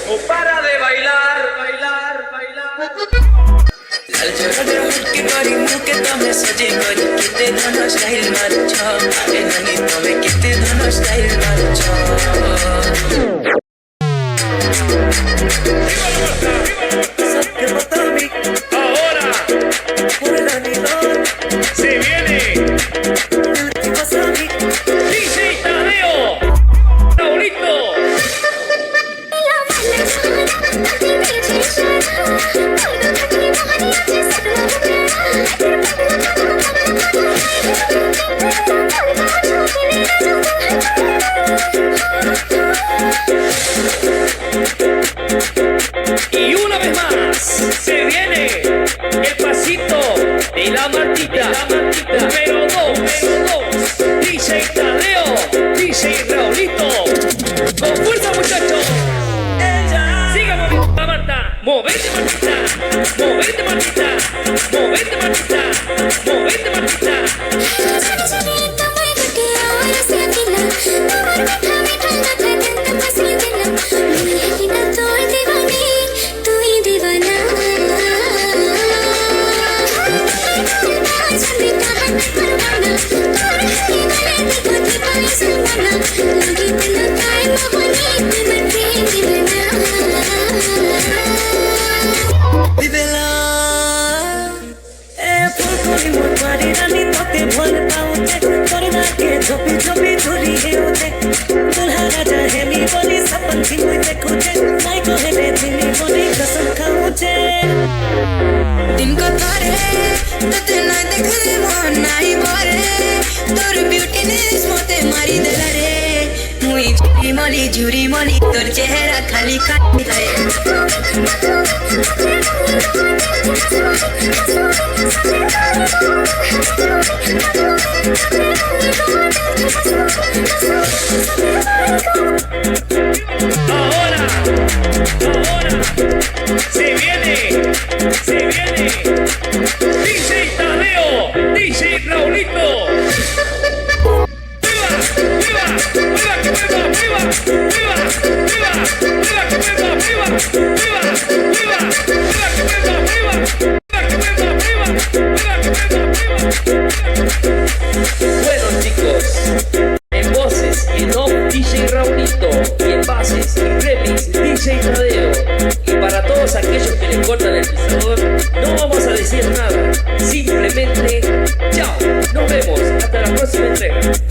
No para de bailar, bailar, bailar. लाल जोड़ा के करी मुँह के तमे सजे करी किते धनो स्टाइल मारो छो ए ननी तमे किते धनो स्टाइल मारो छो सबके बतावी Ahora पूरे रानी लोग se viene की Vasavi DJ Tadeo, Raulito. Y una vez más se viene el pasito de la Martita, número 2, DJ Tadeo, DJ Raulito, con fuerza muchachos, siga moviendo la Marta, movete Martita, movete Martita, movete Martita, movete Martita. विवेला ए फुलकोरी मोटवारी रानी तोते भोल पाउते करना के झोपी झोपी झोरी हेउते दुल्हा राजा हेमी बोली सपन थिमुई देखुते माई को हेले थिमी बोली कसम खाउचे तिनको थरे तते न देखले मन नाइ भरे तोर ब्यूटीनेस मोते मारी देला रे मुई झुरी मली तोर चेहरा खाली खाली रहे Ahora se viene DJ Tadeo, DJ Raulito. ¡Viva! ¡Viva! ¡Viva que viva! ¡Viva! ¡Viva! ¡Viva! ¡Viva que viva! ¡Viva! ¡Viva! ¡Viva! ¡Viva que viva! ¡Viva! ¡Viva que viva! ¡Viva! ¡Viva que viva! Bueno chicos, en voces y en off DJ Raulito y en bases y remix DJ Tadeo. Y para todos aquellos que les cortan el pisador, no vamos a decir nada, simplemente chao, nos vemos hasta la próxima entrega.